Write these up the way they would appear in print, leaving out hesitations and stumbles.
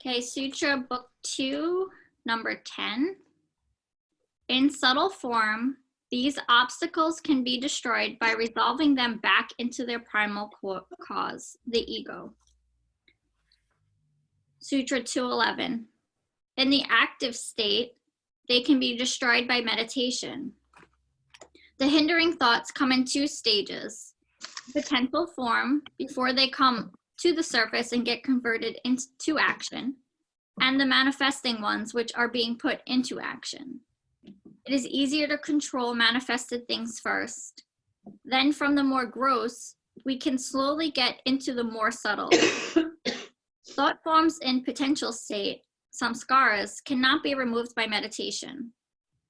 Okay, Sutra Book 2, number 10. In subtle form, these obstacles can be destroyed by resolving them back into their primal cause, the ego. Sutra 211. In the active state, they can be destroyed by meditation. The hindering thoughts come in two stages: potential form, before they come to the surface and get converted into action, and the manifesting ones, which are being put into action. It is easier to control manifested things first. Then from the more gross, we can slowly get into the more subtle. Thought forms in potential state, samskaras, cannot be removed by meditation.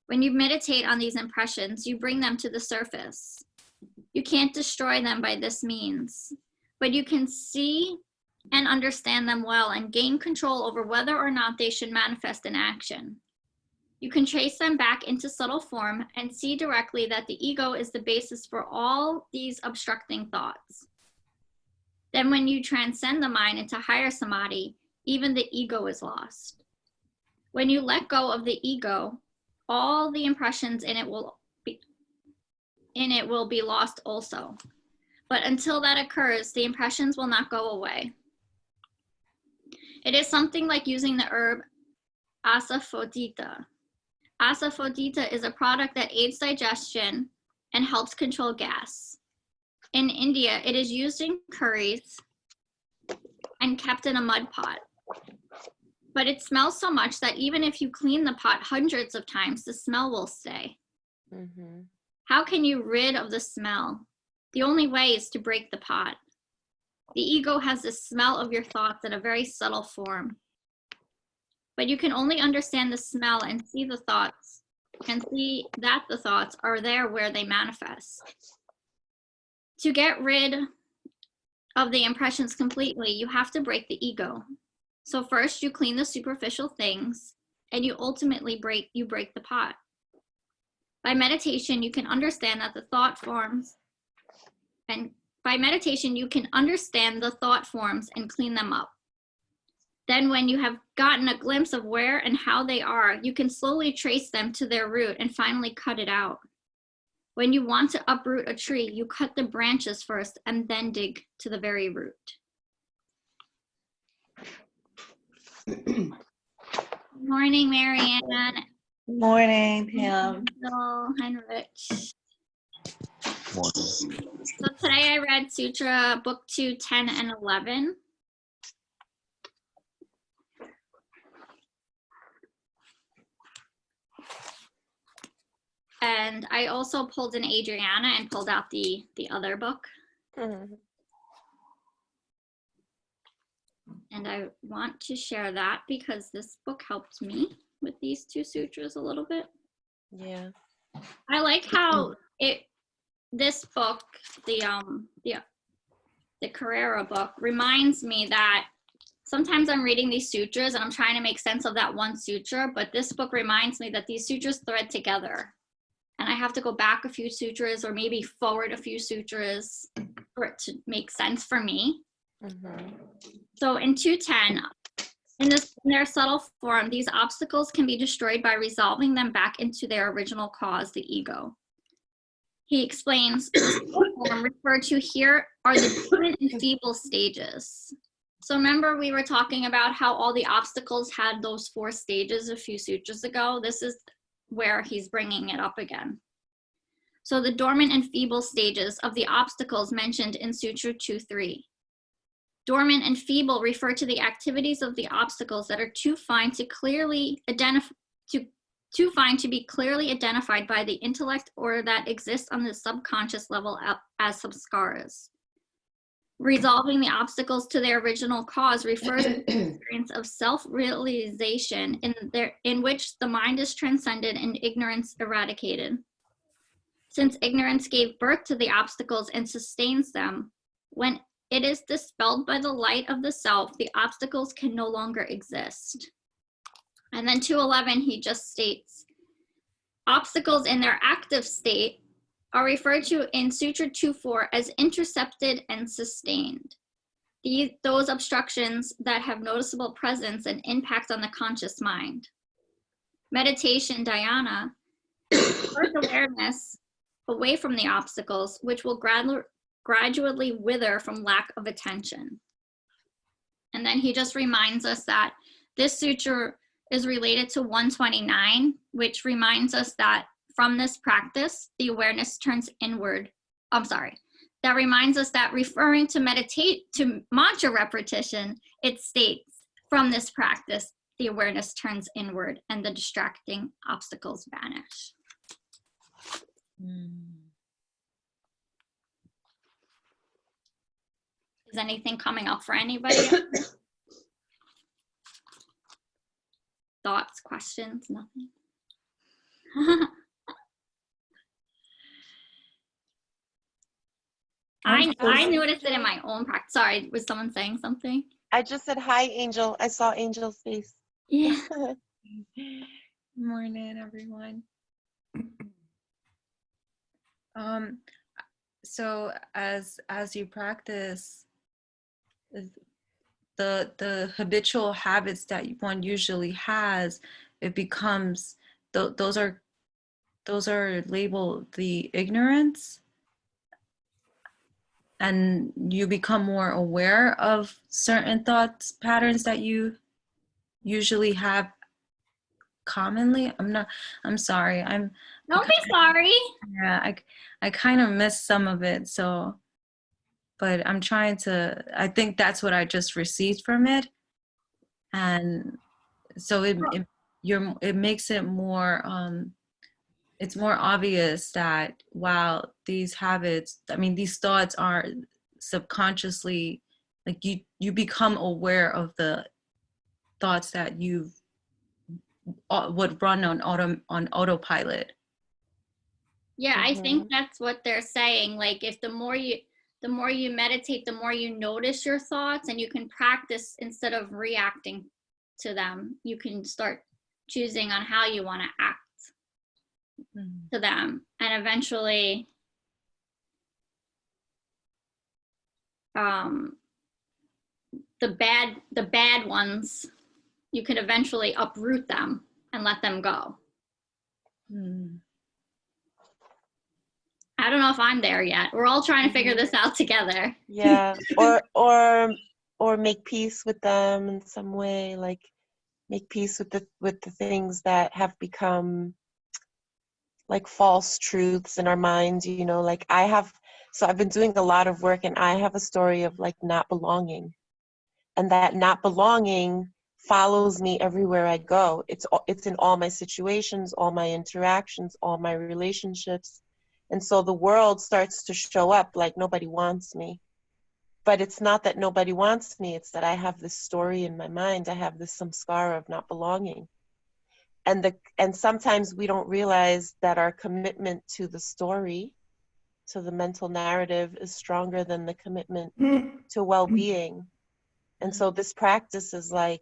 When you meditate on these impressions, you bring them to the surface. You can't destroy them by this means, but you can see and understand them well and gain control over whether or not they should manifest in action. You can trace them back into subtle form and see directly that the ego is the basis for all these obstructing thoughts. Then when you transcend the mind into higher samadhi, even the ego is lost. When you let go of the ego, all the impressions in it will be lost also. But until that occurs, the impressions will not go away. It is something like using the herb asafoetida. Asafoetida is a product that aids digestion and helps control gas. In India, it is used in curries and kept in a mud pot. But it smells so much that even if you clean the pot hundreds of times, the smell will stay. Mm-hmm. How can you rid of the smell? The only way is to break the pot. The ego has the smell of your thoughts in a very subtle form. But you can only understand the smell and see the thoughts, and see that the thoughts are there where they manifest. To get rid of the impressions completely, you have to break the ego. So first you clean the superficial things, and you ultimately break the pot. By meditation, you can understand that the thought forms, and by meditation, you can understand the thought forms and clean them up. Then when you have gotten a glimpse of where and how they are, you can slowly trace them to their root and finally cut it out. When you want to uproot a tree, you cut the branches first and then dig to the very root. Good morning, Marianne. Good morning, Pam. Hello, Heinrich. So today I read Sutra Book 2, 10 and 11. And I also pulled in Adriana and pulled out the other book. Mm-hmm. And I want to share that because this book helped me with these two sutras a little bit. Yeah. I like how this book, the Carrera book, reminds me that sometimes I'm reading these sutras and I'm trying to make sense of that one sutra, but this book reminds me that these sutras thread together. And I have to go back a few sutras or maybe forward a few sutras for it to make sense for me. Mm-hmm. So in 210, in their subtle form, these obstacles can be destroyed by resolving them back into their original cause, the ego. He explains, referred to here are the dormant and feeble stages. So remember we were talking about how all the obstacles had those 4 stages a few sutras ago. This is where he's bringing it up again. So the dormant and feeble stages of the obstacles mentioned in Sutra 2.3. Dormant and feeble refer to the activities of the obstacles that are too fine to be clearly identified by the intellect or that exist on the subconscious level as samskaras. Resolving the obstacles to their original cause refers to the experience of self-realization in which the mind is transcended and ignorance eradicated. Since ignorance gave birth to the obstacles and sustains them, when it is dispelled by the light of the self, the obstacles can no longer exist. And then 211, he just states, obstacles in their active state are referred to in Sutra 2.4 as intercepted and sustained. those obstructions that have noticeable presence and impact on the conscious mind. Meditation, dhyana, divert awareness away from the obstacles, which will gradually wither from lack of attention. And then he just reminds us that this sutra is related to 129, which reminds us that from this practice, the awareness turns inward. That reminds us that referring to mantra repetition, it states, from this practice, the awareness turns inward and the distracting obstacles vanish. Is anything coming up for anybody? Thoughts, questions, nothing? I noticed it in my own practice. Sorry, was someone saying something? I just said hi, Angel. I saw Angel's face. Yeah. Morning, everyone. So as you practice the habitual habits that one usually has, it becomes those are labeled the ignorance, and you become more aware of certain thoughts patterns that you usually have commonly. I'm sorry. Don't be sorry. Yeah, I kind of missed some of it, so, but I'm trying to, I think that's what I just received from it. And so it makes it more, it's more obvious that, wow, these habits, I mean, these thoughts are subconsciously, like you become aware of the thoughts that you would run on autopilot. Yeah, I think that's what they're saying. Like, if the more you meditate, the more you notice your thoughts, and you can practice instead of reacting to them. You can start choosing on how you want to act to them, and eventually the bad ones, you can eventually uproot them and let them go. I don't know if I'm there yet. We're all trying to figure this out together. Yeah, or make peace with them in some way, like make peace with the things that have become like false truths in our minds, you know, like I've been doing a lot of work, and I have a story of like not belonging, and that not belonging follows me everywhere I go. It's in all my situations, all my interactions, all my relationships. And so the world starts to show up like nobody wants me. But it's not that nobody wants me, it's that I have this story in my mind. I have this samskara of not belonging. And sometimes we don't realize that our commitment to the story, to the mental narrative, is stronger than the commitment to well-being. And so this practice is like,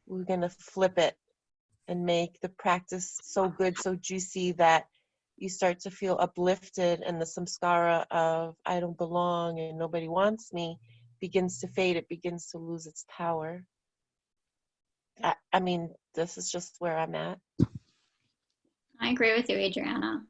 we're going to flip it and make the practice so good, so juicy, that you start to feel uplifted, and the samskara of I don't belong and nobody wants me begins to fade. It begins to lose its power. I mean, this is just where I'm at. I agree with you, Adriana.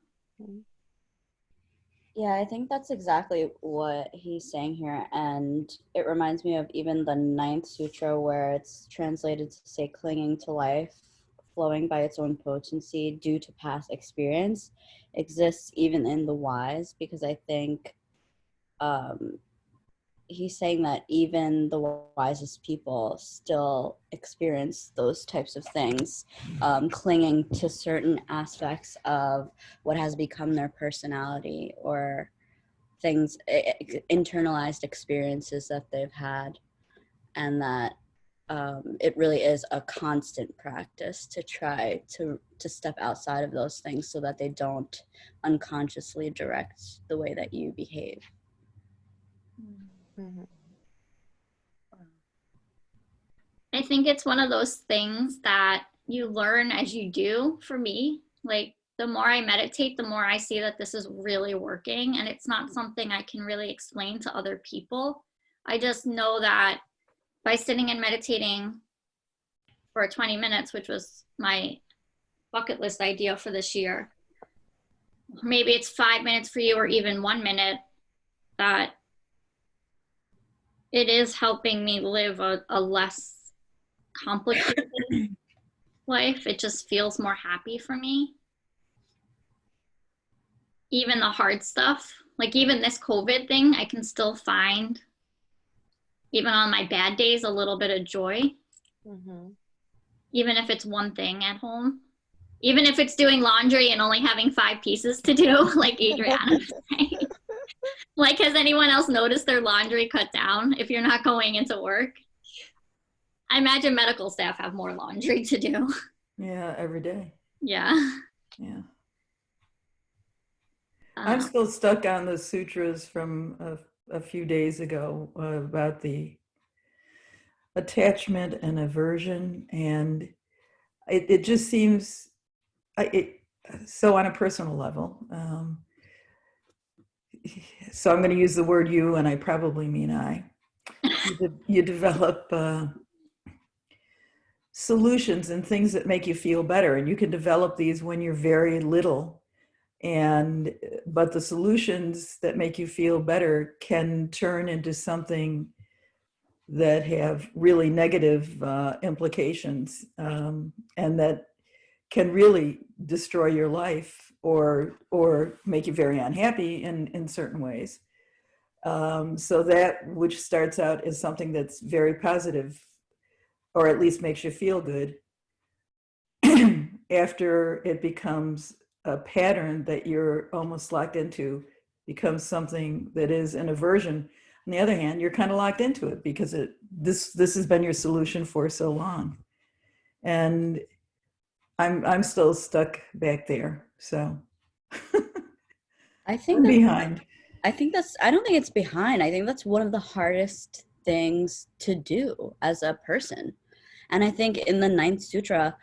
Yeah, I think that's exactly what he's saying here. And it reminds me of even the 9th sutra, where it's translated to say clinging to life, flowing by its own potency due to past experience, exists even in the wise, because I think he's saying that even the wisest people still experience those types of things, clinging to certain aspects of what has become their personality, or things, internalized experiences that they've had, and that it really is a constant practice to try to step outside of those things so that they don't unconsciously direct the way that you behave. I think it's one of those things that you learn as you do. For me, like, the more I meditate, the more I see that this is really working, and it's not something I can really explain to other people. I just know that by sitting and meditating for 20 minutes, which was my bucket list idea for this year, maybe it's 5 minutes for you or even 1 minute, that it is helping me live a less complicated life. It just feels more happy for me. Even the hard stuff, like even this COVID thing, I can still find, even on my bad days, a little bit of joy. Mm-hmm. Even if it's one thing at home. Even if it's doing laundry and only having 5 pieces to do, like Adriana was saying. Like, has anyone else noticed their laundry cut down if you're not going into work? I imagine medical staff have more laundry to do. Yeah, every day. Yeah. Yeah. I'm still stuck on the sutras from a few days ago about the attachment and aversion, and it just seems so on a personal level. So I'm going to use the word you, and I probably mean I. You develop solutions and things that make you feel better, and you can develop these when you're very little. But the solutions that make you feel better can turn into something that have really negative implications, and that can really destroy your life or make you very unhappy in certain ways. So that which starts out as something that's very positive, or at least makes you feel good, after it becomes a pattern that you're almost locked into, becomes something that is an aversion. On the other hand, you're kind of locked into it because this has been your solution for so long, and I'm still stuck back there. So I think I'm that behind. I don't think it's behind. I think that's one of the hardest things to do as a person. And I think in the Ninth Sutra,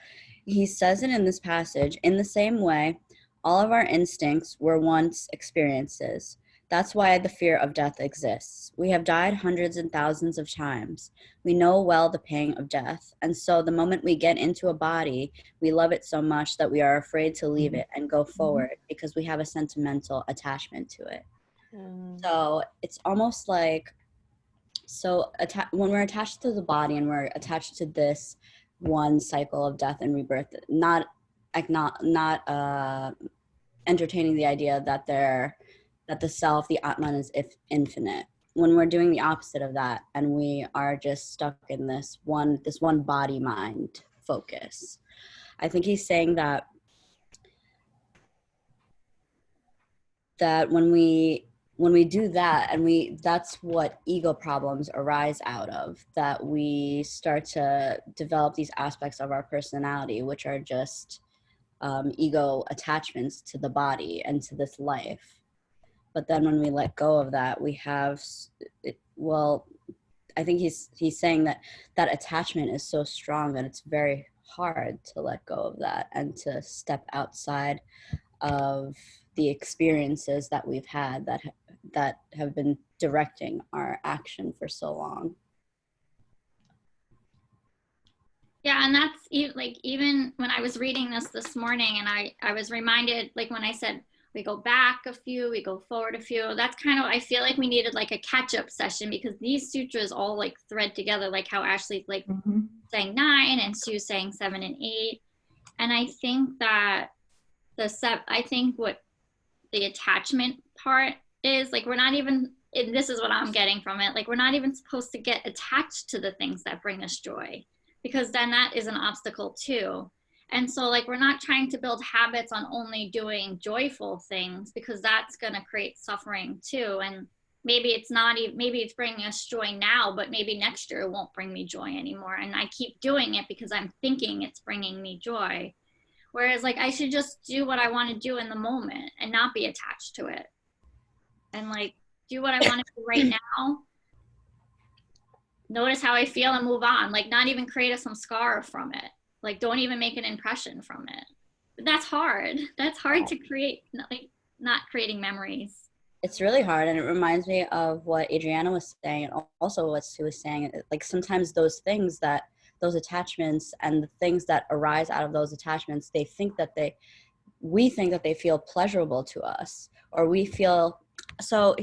he says it in this passage, in the same way, all of our instincts were once experiences. That's why the fear of death exists. We have died hundreds and thousands of times. We know well the pain of death. And so the moment we get into a body, we love it so much that we are afraid to leave it and go forward because we have a sentimental attachment to it. So it's almost like, when we're attached to the body and we're attached to this one cycle of death and rebirth, not entertaining the idea that the self, the Atman, is infinite. When we're doing the opposite of that, and we are just stuck in this one body mind focus, I think he's saying that when we do that, and that's what ego problems arise out of, that we start to develop these aspects of our personality, which are just ego attachments to the body and to this life. But then when we let go of that, we have, I think he's saying that attachment is so strong that it's very hard to let go of that and to step outside of the experiences that we've had that have been directing our action for so long. Yeah, and that's even when I was reading this morning, and I was reminded, like when I said we go back a few, we go forward a few, that's kind of, I feel like we needed like a catch-up session, because these sutras all like thread together, like how Ashley's like saying 9 and Sue's saying 7 and 8. And I think that I think what the attachment part is, like, we're not even, this is what I'm getting from it, like we're not even supposed to get attached to the things that bring us joy, because then that is an obstacle too. And so like we're not trying to build habits on only doing joyful things, because that's going to create suffering too. And maybe it's not even, maybe it's bringing us joy now, but maybe next year it won't bring me joy anymore, and I keep doing it because I'm thinking it's bringing me joy. Whereas like I should just do what I want to do in the moment and not be attached to it, and like do what I want to do right now, notice how I feel and move on. Like not even create some scar from it. Like don't even make an impression from it. But that's hard. That's hard to create, like not creating memories. It's really hard, and it reminds me of what Adriana was saying, and also what Sue was saying. Like sometimes those things that those attachments and the things that arise out of those attachments, we think that they feel pleasurable to us, or we feel so.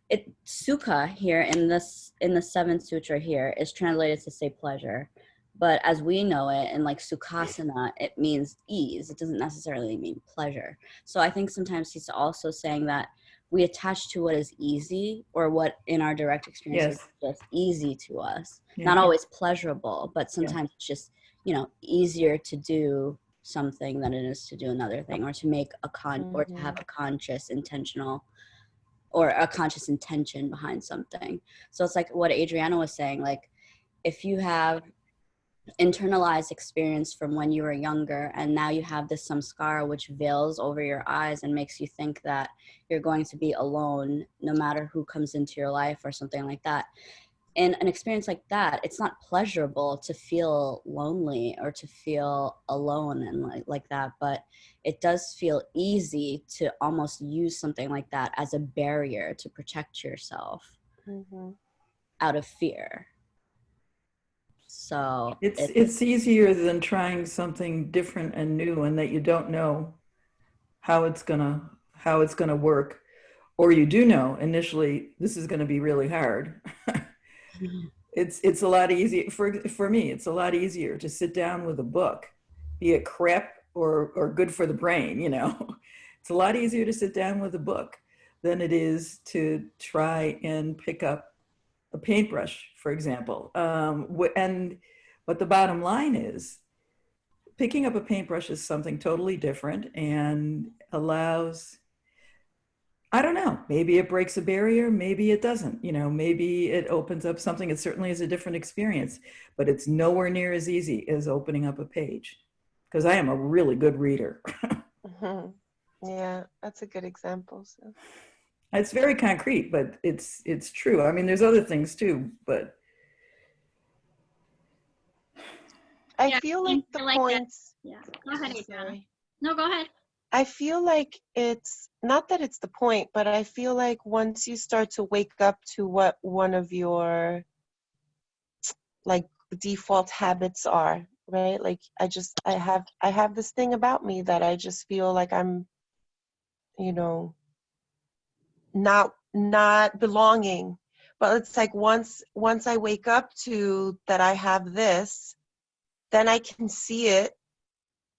It sukha here in the seventh sutra here is translated to say pleasure, but as we know it in like sukhasana, it means ease. It doesn't necessarily mean pleasure. So I think sometimes he's also saying that we attach to what is easy, or what in our direct experience is Yes. just easy to us. Yeah. Not always pleasurable, but sometimes it's just, easier to do something than it is to do another thing, or to make or to have a conscious intentional or a conscious intention behind something. So it's like what Adriana was saying, like if you have internalized experience from when you were younger, and now you have this samskara which veils over your eyes and makes you think that you're going to be alone no matter who comes into your life or something like that. In an experience like that, it's not pleasurable to feel lonely or to feel alone and like that, but it does feel easy to almost use something like that as a barrier to protect yourself out of fear. So It's easier than trying something different and new, and that you don't know how it's gonna work, or you do know initially this is gonna be really hard. It's a lot easier for me. It's a lot easier to sit down with a book, be it crap or good for the brain. It's a lot easier to sit down with a book than it is to try and pick up a paintbrush, for example. But the bottom line is, picking up a paintbrush is something totally different and allows, I don't know, maybe it breaks a barrier, maybe it doesn't, maybe it opens up something. It certainly is a different experience, but it's nowhere near as easy as opening up a page, because I am a really good reader. Yeah, that's a good example. So. It's very concrete, but it's true. I mean, there's other things too, but I feel like the points. Yeah, go ahead, Adriana. Sorry. No, go ahead. I feel like it's not that it's the point, but I feel like once you start to wake up to what one of your like default habits are, right? Like I have this thing about me that I just feel like I'm, not belonging. But it's like once I wake up to that I have this, then I can see it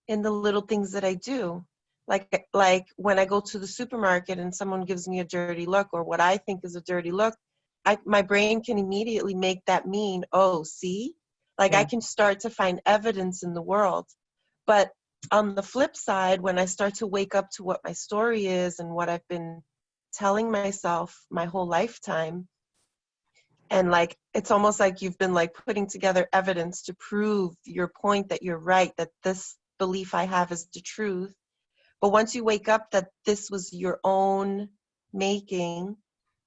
in the little things that I do. Like when I go to the supermarket and someone gives me a dirty look, or what I think is a dirty look, my brain can immediately make that mean, oh, see? Like I can start to find evidence in the world. But on the flip side, when I start to wake up to what my story is and what I've been telling myself my whole lifetime, and like it's almost like you've been like putting together evidence to prove your point that you're right, that this belief I have is the truth. But once you wake up that this was your own making,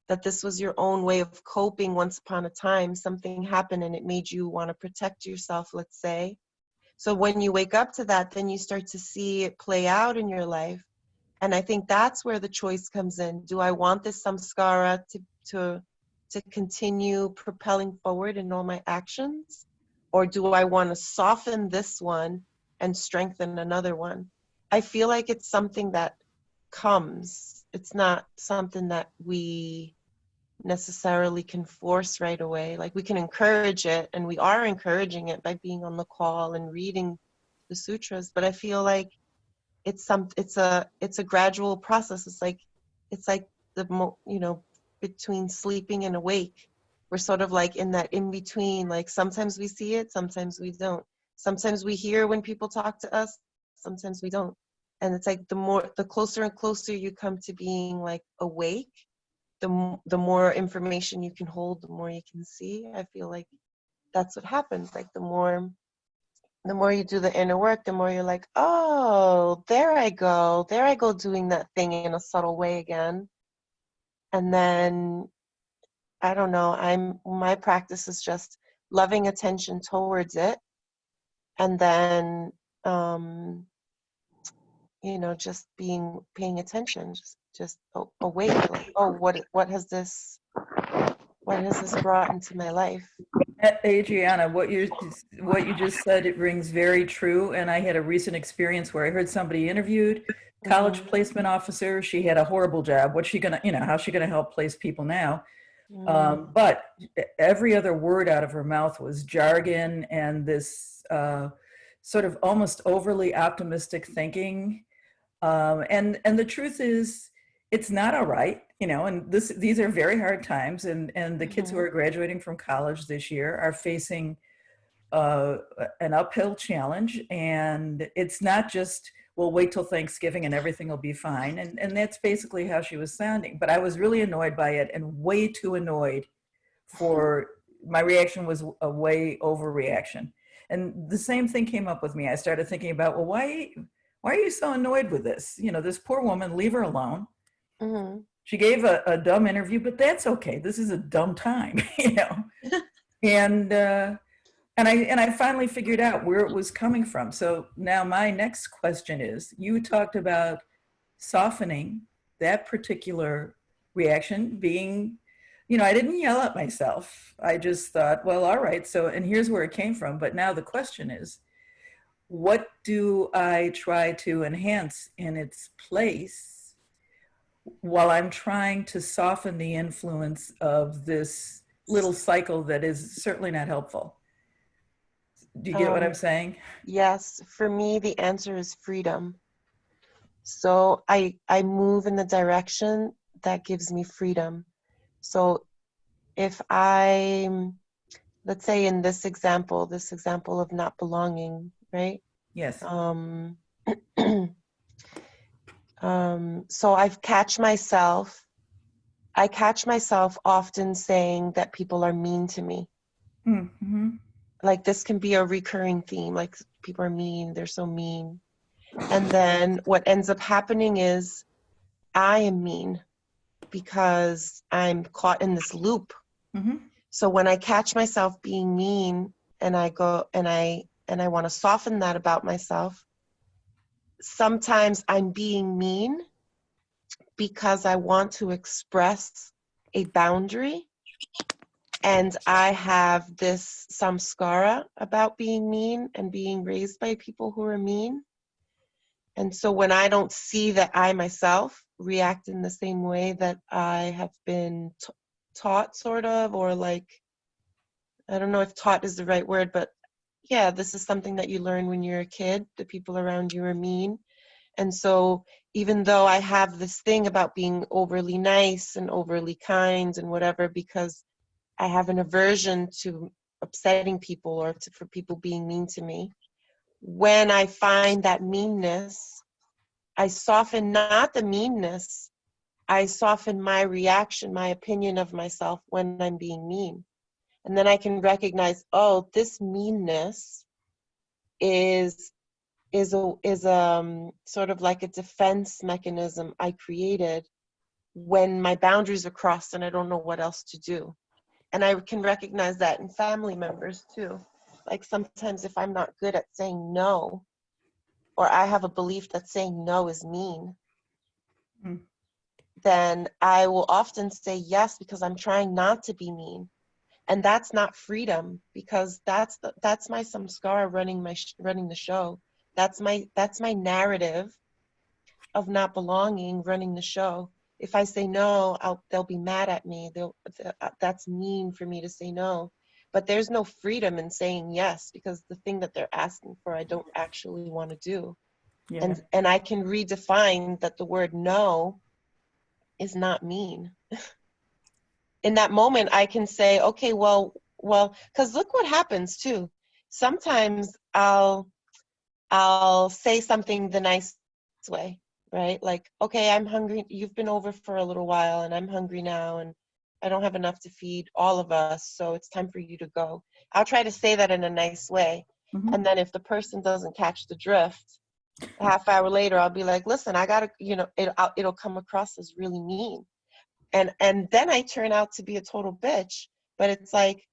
that this was your own way of coping, once upon a time something happened and it made you want to protect yourself, let's say. So when you wake up to that, then you start to see it play out in your life. And I think that's where the choice comes in. Do I want this samskara to continue propelling forward in all my actions? Or do I want to soften this one and strengthen another one? I feel like it's something that comes. It's not something that we necessarily can force right away. Like we can encourage it, and we are encouraging it by being on the call and reading the sutras. But I feel like it's a gradual process. It's like between sleeping and awake. We're sort of like in that in between. Like sometimes we see it, sometimes we don't. Sometimes we hear when people talk to us, sometimes we don't. And it's like the closer and closer you come to being like awake, the more information you can hold, the more you can see. I feel like that's what happens. Like the more you do the inner work, the more you're like, oh, there I go doing that thing in a subtle way again. And then I don't know, my practice is just loving attention towards it, and then just paying attention, just just awake, like, oh, what has this brought into my life? Adriana, what you just said, it rings very true. And I had a recent experience where I heard somebody interviewed, college placement officer. She had a horrible job. What's she gonna, how's she gonna help place people now? But every other word out of her mouth was jargon and this sort of almost overly optimistic thinking. And the truth is, it's not all right, and these are very hard times. And the kids who are graduating from college this year are facing an uphill challenge. And it's not just, well, wait till Thanksgiving and everything will be fine. And that's basically how she was sounding. But I was really annoyed by it, and way too annoyed my reaction was a way overreaction. And the same thing came up with me. I started thinking about, well, why are you so annoyed with this? This poor woman, leave her alone. She gave a dumb interview, but that's okay. This is a dumb time, And I finally figured out where it was coming from. So now my next question is, you talked about softening that particular reaction, being, I didn't yell at myself. I just thought, well, all right. So, and here's where it came from. But now the question is, what do I try to enhance in its place while I'm trying to soften the influence of this little cycle that is certainly not helpful? Do you get what I'm saying? Yes, for me, the answer is freedom. So I move in the direction that gives me freedom. So if let's say in this example of not belonging, right? Yes. So I catch myself often saying that people are mean to me. Like, this can be a recurring theme, like, people are mean, they're so mean. And then what ends up happening is I am mean because I'm caught in this loop. So when I catch myself being mean and I go and I want to soften that about myself, sometimes I'm being mean because I want to express a boundary, and I have this samskara about being mean and being raised by people who are mean. And so when I don't see that I myself react in the same way that I have been taught, sort of, or like, I don't know if taught is the right word, but yeah, this is something that you learn when you're a kid, the people around you are mean. And so even though I have this thing about being overly nice and overly kind and whatever, because I have an aversion to upsetting people or for people being mean to me, when I find that meanness, I soften not the meanness, I soften my reaction, my opinion of myself when I'm being mean. And then I can recognize, oh, this meanness is sort of like a defense mechanism I created when my boundaries are crossed and I don't know what else to do. And I can recognize that in family members too. Like, sometimes if I'm not good at saying no, or I have a belief that saying no is mean, then I will often say yes because I'm trying not to be mean. And that's not freedom, because that's my samskara running the show. That's my narrative of not belonging running the show. If I say no, they'll be mad at me. That's mean for me to say no. But there's no freedom in saying yes, because the thing that they're asking for, I don't actually want to do. Yeah. And I can redefine that the word no is not mean. In that moment, I can say, okay, well, because look what happens too. Sometimes I'll say something the nice way, right? Like, okay, I'm hungry. You've been over for a little while and I'm hungry now and I don't have enough to feed all of us, so it's time for you to go. I'll try to say that in a nice way. And then if the person doesn't catch the drift, a half hour later, I'll be like, listen, I gotta, it'll come across as really mean. And then I turn out to be a total bitch. But it's like,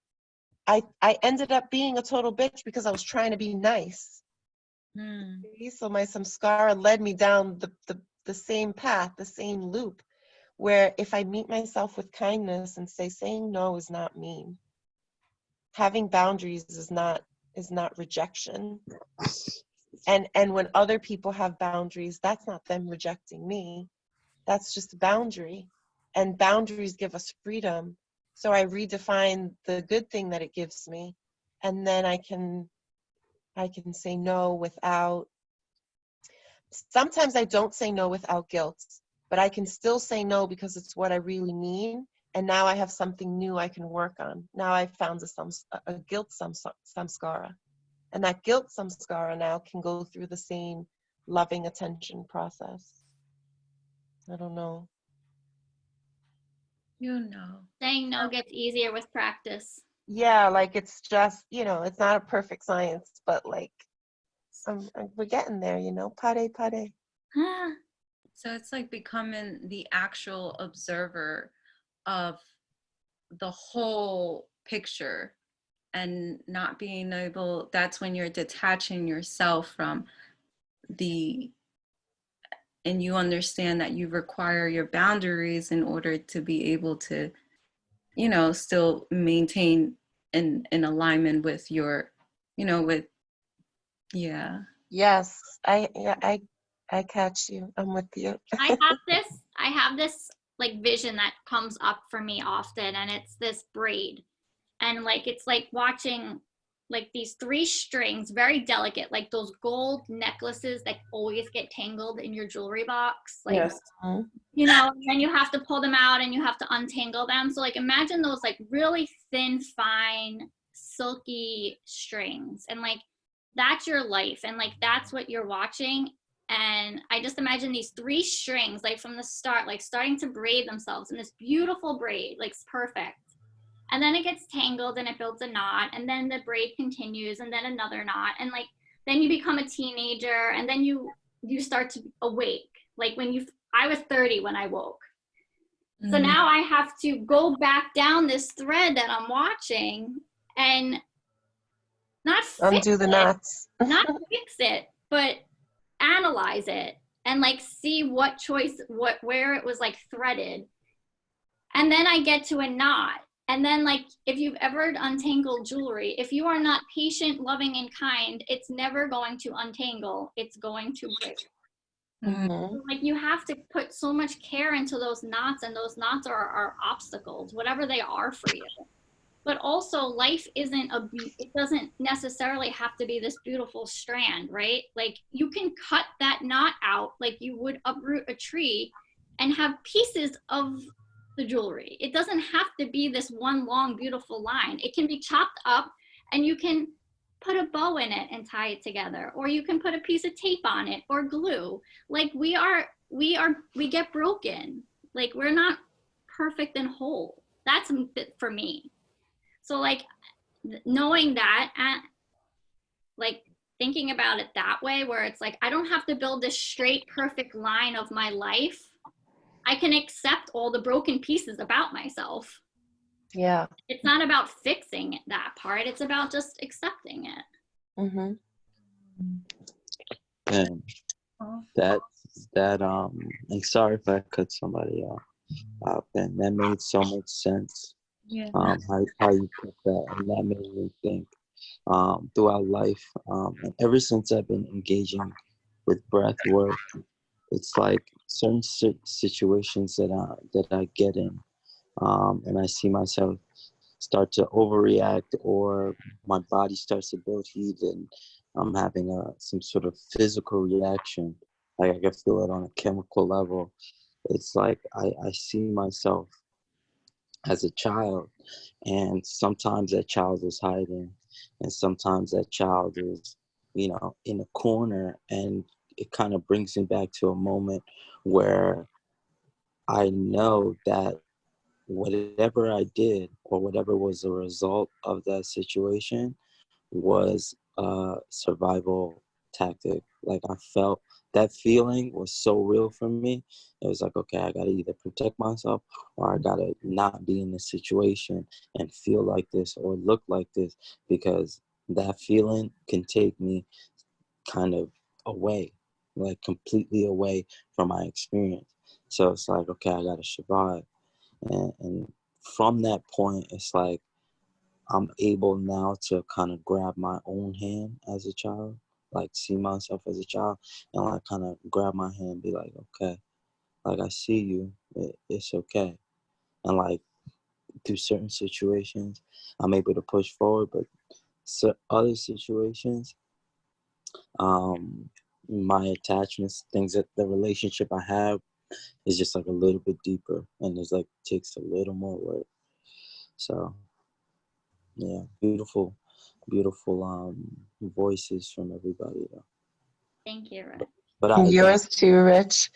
I ended up being a total bitch because I was trying to be nice. So my samskara led me down the same path, the same loop, where if I meet myself with kindness and say, saying no is not mean. Having boundaries is not rejection. And when other people have boundaries, that's not them rejecting me. That's just a boundary. And boundaries give us freedom. So I redefine the good thing that it gives me. And then I can say no without, sometimes I don't say no without guilt, but I can still say no because it's what I really mean. And now I have something new I can work on. Now I found a guilt samskara. And that guilt samskara now can go through the same loving attention process. I don't know. You know. Saying no gets easier with practice. Yeah, like it's just, it's not a perfect science, but like we're getting there, pare pare. So it's like becoming the actual observer of the whole picture and not being able, that's when you're detaching yourself from and you understand that you require your boundaries in order to be able to, still maintain in alignment with your, yeah. Yes, I catch you. I'm with you. I have this like vision that comes up for me often, and it's this braid. And like it's like watching like these 3 strings, very delicate, like those gold necklaces that always get tangled in your jewelry box. Like, Yes. and then you have to pull them out and you have to untangle them. So like imagine those like really thin, fine, silky strings. And like that's your life. And like that's what you're watching. And I just imagine these 3 strings, like from the start, like starting to braid themselves in this beautiful braid, like it's perfect. And then it gets tangled and it builds a knot, and then the braid continues, and then another knot, and like then you become a teenager, and then you start to awake. Like I was 30 when I woke. So now I have to go back down this thread that I'm watching and not Undo the knots. not fix it, but analyze it and like see where it was like threaded. And then I get to a knot. And then like, if you've ever untangled jewelry, if you are not patient, loving, and kind, it's never going to untangle. It's going to break. So, like you have to put so much care into those knots, and those knots are obstacles, whatever they are for you. But also life it doesn't necessarily have to be this beautiful strand, right? Like you can cut that knot out like you would uproot a tree and have pieces of the jewelry. It doesn't have to be this one long, beautiful line. It can be chopped up and you can put a bow in it and tie it together, or you can put a piece of tape on it or glue. Like we get broken. Like we're not perfect and whole. That's for me. So like knowing that and like thinking about it that way, where it's like, I don't have to build this straight, perfect line of my life. I can accept all the broken pieces about myself. Yeah. It's not about fixing that part. It's about just accepting it. Mm-hmm. And like, sorry if I cut somebody off, and that made so much sense. Yeah. How you put that, and that made me think throughout life, and ever since I've been engaging with breath work, it's like certain situations that I get in, and I see myself start to overreact, or my body starts to build heat, and I'm having some sort of physical reaction. Like I can feel it on a chemical level. It's like I see myself as a child, and sometimes that child is hiding, and sometimes that child is, in a corner, and it kind of brings me back to a moment where I know that whatever I did, or whatever was the result of that situation, was a survival tactic. Like I felt that feeling was so real for me. It was like, okay, I gotta either protect myself, or I gotta not be in this situation and feel like this or look like this, because that feeling can take me kind of away. like completely away from my experience. So it's like, okay, I gotta survive. And from that point, it's like I'm able now to kind of grab my own hand as a child, like see myself as a child, and like kind of grab my hand and be like, okay, like I see you, it's okay. And like through certain situations, I'm able to push forward, but other situations, my attachments, things that the relationship I have is just like a little bit deeper, and it's like takes a little more work. So yeah, beautiful, beautiful voices from everybody though. Thank you, Rich. But I Yours too, Rich.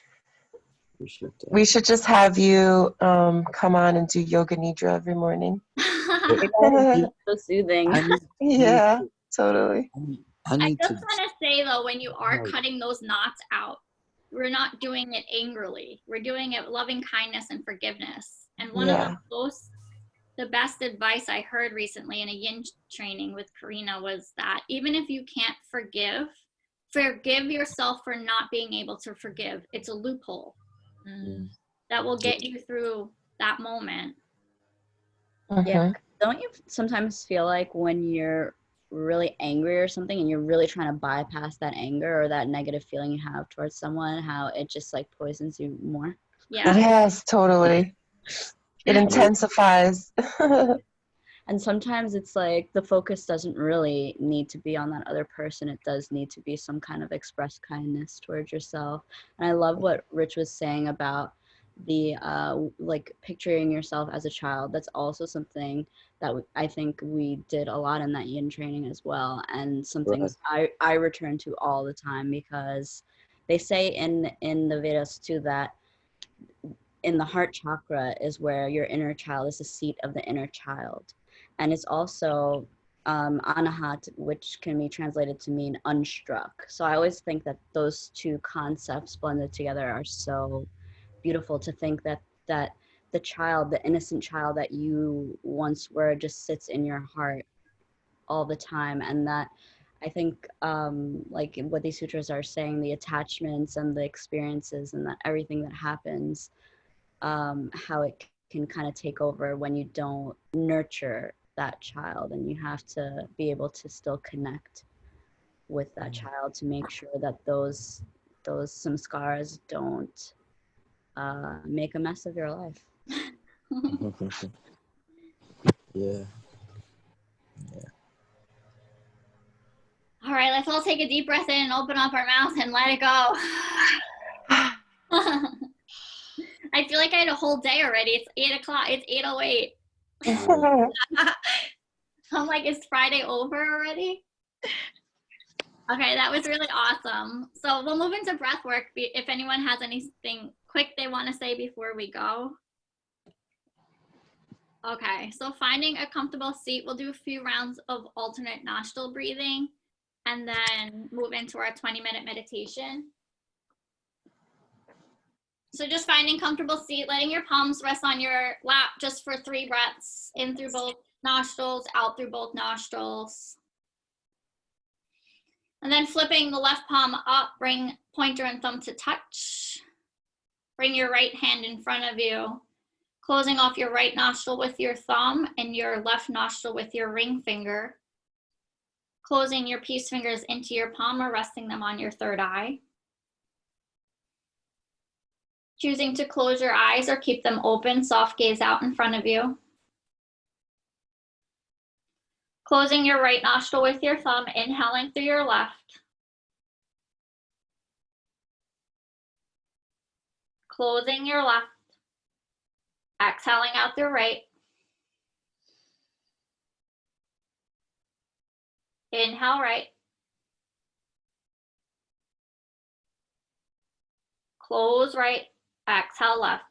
appreciate that. We should just have you come on and do yoga nidra every morning. So soothing. I need, Yeah, totally. I I need just to. want to say though, when you are Right. cutting those knots out, we're not doing it angrily. We're doing it with loving kindness and forgiveness. And one of Yeah. the best advice I heard recently in a yin training with Karina was that even if you can't forgive yourself for not being able to forgive. It's a loophole that will get you through that moment. Yeah. Mhm. Don't you sometimes feel like when you're really angry or something and you're really trying to bypass that anger or that negative feeling you have towards someone, how it just like poisons you more? Yeah. Yes, totally. It intensifies. And sometimes it's like the focus doesn't really need to be on that other person. It does need to be some kind of expressed kindness towards yourself. And I love what Rich was saying about the like picturing yourself as a child. That's also something that I think we did a lot in that yin training as well. And some things I return to all the time, because they say in the Vedas too that in the heart chakra is where your inner child is, the seat of the inner child. And it's also anahat, which can be translated to mean unstruck. So I always think that those two concepts blended together are so beautiful, to think that the child, the innocent child that you once were, just sits in your heart all the time. And that I think like what these sutras are saying, the attachments and the experiences and that everything that happens, how it can kind of take over when you don't nurture that child, and you have to be able to still connect with that child to make sure that those samskaras don't make a mess of your life. Yeah. All right, let's all take a deep breath in and open up our mouth and let it go. I feel like I had a whole day already. It's 8 o'clock. It's 8:08. I'm like, is Friday over already? Okay, that was really awesome. So we'll move into breath work if anyone has anything quick they want to say before we go. Okay, so finding a comfortable seat, we'll do a few rounds of alternate nostril breathing and then move into our 20-minute meditation. So just finding comfortable seat, letting your palms rest on your lap just for 3 breaths, in through both nostrils, out through both nostrils. And then flipping the left palm up, bring pointer and thumb to touch. Bring your right hand in front of you, closing off your right nostril with your thumb and your left nostril with your ring finger. Closing your peace fingers into your palm or resting them on your third eye. Choosing to close your eyes or keep them open, soft gaze out in front of you. Closing your right nostril with your thumb, inhaling through your left. Closing your left. Exhaling out through right. Inhale right. Close right. Exhale left.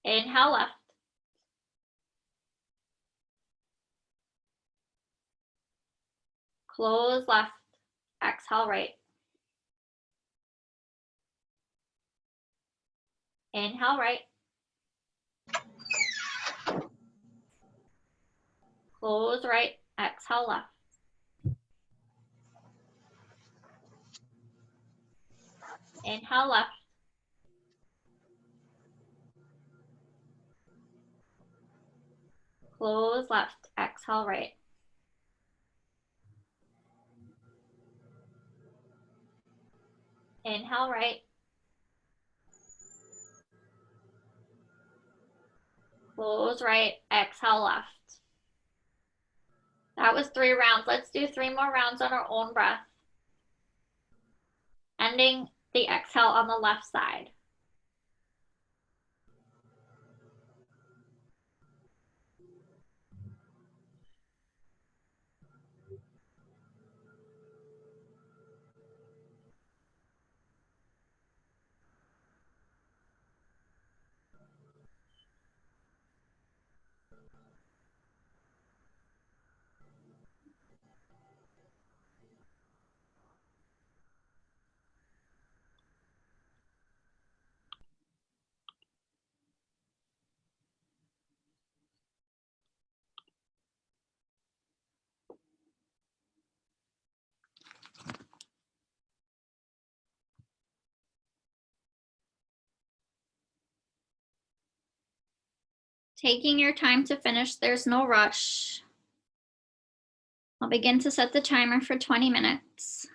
Inhale left. Close left. Exhale right. Inhale right. Close right. Exhale left. Inhale left. Close left. Exhale right. Inhale right. Close right. Exhale left. That was 3 rounds. Let's do 3 more rounds on our own breath. Ending the exhale on the left side. Taking your time to finish, there's no rush. I'll begin to set the timer for 20 minutes.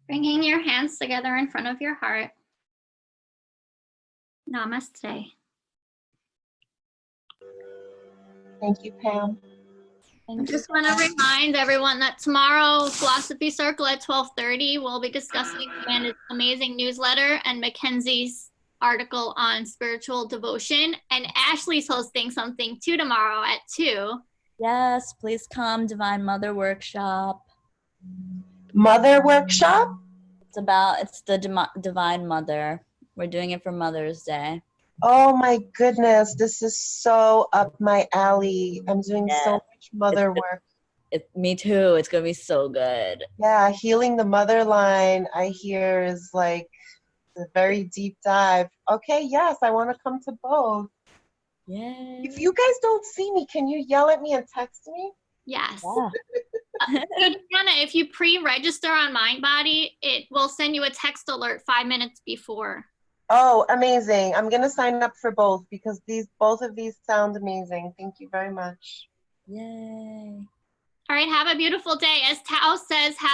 Bringing your hands together in front of your heart. Namaste. Thank you, Pam. I just want to remind everyone that tomorrow, Philosophy Circle at 12:30, we'll be discussing Amanda's amazing newsletter and Mackenzie's article on spiritual devotion. And Ashley's hosting something too tomorrow at 2. Yes, please come, Divine Mother Workshop. Mother workshop? It's the Divine Mother. We're doing it for Mother's Day. Oh my goodness, this is so up my alley. I'm doing so much mother work. Me too. It's gonna be so good. Yeah, healing the mother line, I hear, is like a very deep dive. Okay, yes, I want to come to both. Yay. If you guys don't see me, can you yell at me and text me? Yes. Yeah. Anna, if you pre-register on MindBody, it will send you a text alert 5 minutes before. Oh, amazing. I'm going to sign up for both because both of these sound amazing. Thank you very much. Yay. All right, have a beautiful day. As Tao says, have